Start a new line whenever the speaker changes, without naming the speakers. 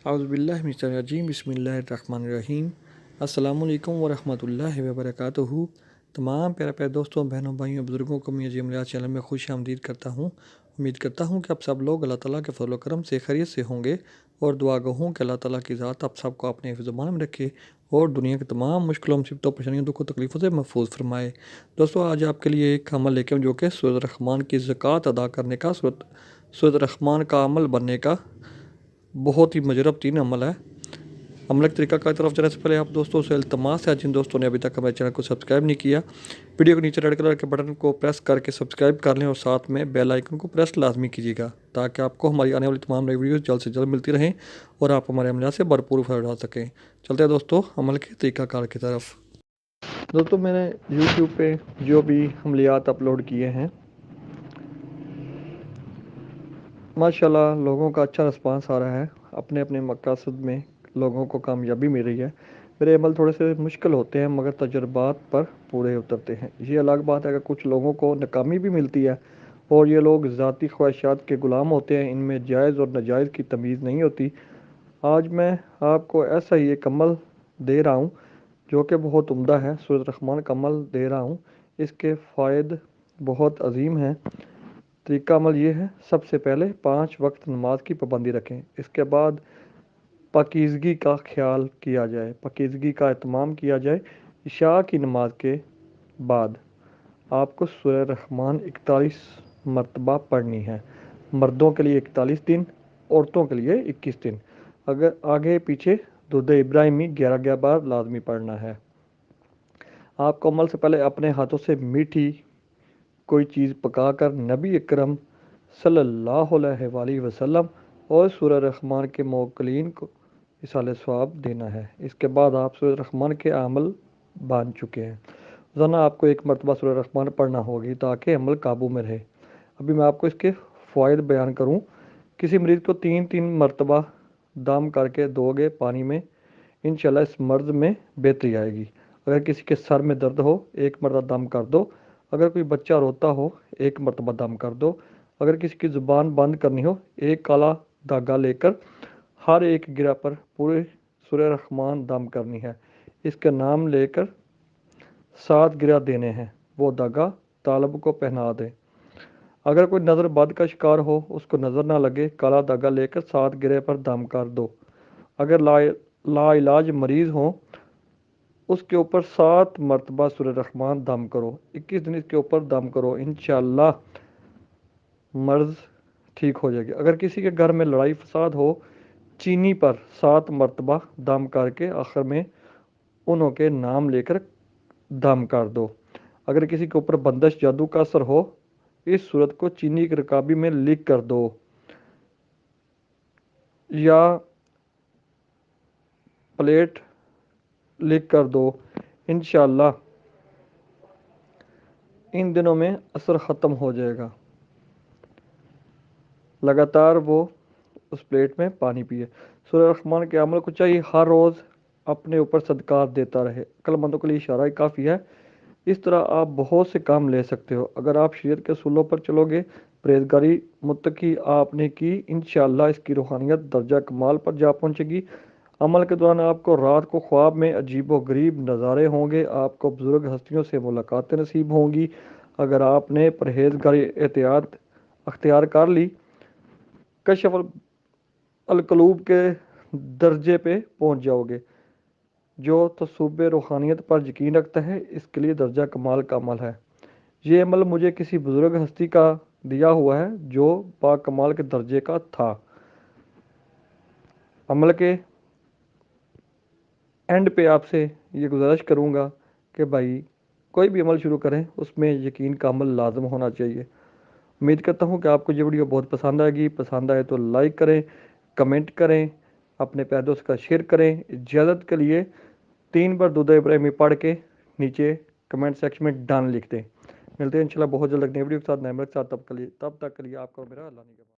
اعوذ باللہ من الشیطان الرجیم، بسم اللہ الرحمن الرحیم۔ السلام علیکم ورحمۃ اللہ وبرکاتہ۔ تمام پیارے پیارے دوستوں، بہنوں، بھائیوں، بزرگوں کو میں عملیات چینل میں خوش آمدید کرتا ہوں۔ امید کرتا ہوں کہ آپ سب لوگ اللہ تعالیٰ کے فضل و کرم سے خیریت سے ہوں گے، اور دعا گو ہوں کہ اللہ تعالیٰ کی ذات آپ سب کو اپنے حفظ و امان میں رکھے اور دنیا کے تمام مشکلوں، مصیبتوں، پریشانیوں، دکھوں، تکلیفوں سے محفوظ فرمائے۔ دوستوں، آج آپ کے لیے ایک عمل لے کے جو کہ سورۃ الرحمن کی زکوٰۃ ادا کرنے کا، سورۃ الرحمن کا عمل بننے کا بہت ہی مجرب تین عمل ہے۔ عمل کے طریقہ کار طرف جانے سے پہلے آپ دوستوں سے التماس ہے، جن دوستوں نے ابھی تک ہمارے چینل کو سبسکرائب نہیں کیا، ویڈیو کے نیچے ریڈ کلر کے بٹن کو پریس کر کے سبسکرائب کر لیں، اور ساتھ میں بیل آئیکن کو پریس لازمی کیجیے گا، تاکہ آپ کو ہماری آنے والی تمام نئی ویڈیوز جلد سے جلد ملتی رہیں اور آپ ہمارے عملیات سے بھرپور فائدہ اٹھا سکیں۔ چلتے ہیں دوستوں عمل کے طریقہ کار کی طرف۔ دوستوں، میں نے یوٹیوب پہ جو بھی عملیات اپلوڈ کیے ہیں، ماشاءاللہ لوگوں کا اچھا رسپانس آ رہا ہے، اپنے اپنے مقاصد میں لوگوں کو کامیابی مل رہی ہے۔ میرے عمل تھوڑے سے مشکل ہوتے ہیں، مگر تجربات پر پورے اترتے ہیں۔ یہ الگ بات ہے کہ کچھ لوگوں کو ناکامی بھی ملتی ہے، اور یہ لوگ ذاتی خواہشات کے غلام ہوتے ہیں، ان میں جائز اور ناجائز کی تمیز نہیں ہوتی۔ آج میں آپ کو ایسا ہی ایک عمل دے رہا ہوں جو کہ بہت عمدہ ہے، سورۃ الرحمن کا عمل دے رہا ہوں۔ اس کے فوائد بہت عظیم ہیں۔ طریقہ عمل یہ ہے: سب سے پہلے 5 وقت نماز کی پابندی رکھیں۔ اس کے بعد پاکیزگی کا خیال کیا جائے، پاکیزگی کا اہتمام کیا جائے۔ عشاء کی نماز کے بعد آپ کو سورہ الرحمن 41 مرتبہ پڑھنی ہے۔ مردوں کے لیے 41 دن، عورتوں کے لیے 21 دن۔ اگر آگے پیچھے درود ابراہیمی 11 بار لازمی پڑھنا ہے۔ آپ کو عمل سے پہلے اپنے ہاتھوں سے میٹھی کوئی چیز پکا کر نبی اکرم صلی اللہ علیہ وآلہ وسلم اور سورہ الرحمن کے موکلین کو اصالہ ثواب دینا ہے۔ اس کے بعد آپ سورہ الرحمن کے عمل بان چکے ہیں۔ روزانہ آپ کو 1 مرتبہ سورہ الرحمن پڑھنا ہوگی تاکہ عمل قابو میں رہے۔ ابھی میں آپ کو اس کے فوائد بیان کروں۔ کسی مریض کو 3 مرتبہ دم کر کے دو گے پانی میں، انشاءاللہ اس مرض میں بہتری آئے گی۔ اگر کسی کے سر میں درد ہو، 1 مرتبہ دم کر دو۔ اگر کوئی بچہ روتا ہو، 1 مرتبہ دم کر دو۔ اگر کسی کی زبان بند کرنی ہو، ایک کالا دھاگا لے کر ہر ایک گرہ پر پورے سورہ الرحمن دم کرنی ہے۔ اس کے نام لے کر 7 گرہ دینے ہیں، وہ دھاگا طالب کو پہنا دیں۔ اگر کوئی نظر بد کا شکار ہو، اس کو نظر نہ لگے، کالا دھاگا لے کر 7 گرہ پر دم کر دو۔ اگر لا علاج مریض ہوں، اس کے اوپر 7 مرتبہ سورہ الرحمن دم کرو، 21 دن اس کے اوپر دم کرو، انشاءاللہ مرض ٹھیک ہو جائے گی۔ اگر کسی کے گھر میں لڑائی فساد ہو، چینی پر 7 مرتبہ دم کر کے آخر میں انہوں کے نام لے کر دم کر دو۔ اگر کسی کے اوپر بندش جادو کا اثر ہو، اس صورت کو چینی کی رکابی میں لکھ کر دو، یا پلیٹ لکھ کر دو، انشاءاللہ ان دنوں میں اثر ختم ہو جائے گا۔ لگاتار وہ اس پلیٹ میں پانی پیے۔ سورہ الرحمن کے عمل کو چاہیے ہر روز اپنے اوپر صدقات دیتا رہے۔ عقل مندوں کے لیے اشارہ ہی کافی ہے۔ اس طرح آپ بہت سے کام لے سکتے ہو۔ اگر آپ شریعت کے اصولوں پر چلو گے، پرہیزگاری متقی آپ نے کی، انشاءاللہ اس کی روحانیت درجہ کمال پر جا پہنچے گی۔ عمل کے دوران آپ کو رات کو خواب میں عجیب و غریب نظارے ہوں گے، آپ کو بزرگ ہستیوں سے ملاقاتیں نصیب ہوں گی۔ اگر آپ نے پرہیزگاری احتیاط اختیار کر لی، کشف القلوب کے درجے پہ پہنچ جاؤ گے۔ جو تصوب روحانیت پر یقین رکھتا ہے، اس کے لیے درجہ کمال کا عمل ہے۔ یہ عمل مجھے کسی بزرگ ہستی کا دیا ہوا ہے جو پاک کمال کے درجے کا تھا۔ عمل کے اینڈ پہ آپ سے یہ گزارش کروں گا کہ بھائی کوئی بھی عمل شروع کریں، اس میں یقین کا عمل لازم ہونا چاہیے۔ امید کرتا ہوں کہ آپ کو یہ ویڈیو بہت پسند آئے گی۔ پسند آئے تو لائک کریں، کمنٹ کریں، اپنے پیارے دوست کا شیئر کریں۔ اجازت کے لیے 3 بار درود ابراہیمی پڑھ کے نیچے کمنٹ سیکشن میں ڈن لکھ دیں۔ ملتے ہیں انشاءاللہ بہت جلد ایک نئی ویڈیو کے ساتھ، نئے عمل کے ساتھ۔ تب تک کے لیے آپ کو میرا اللہ نگہبان۔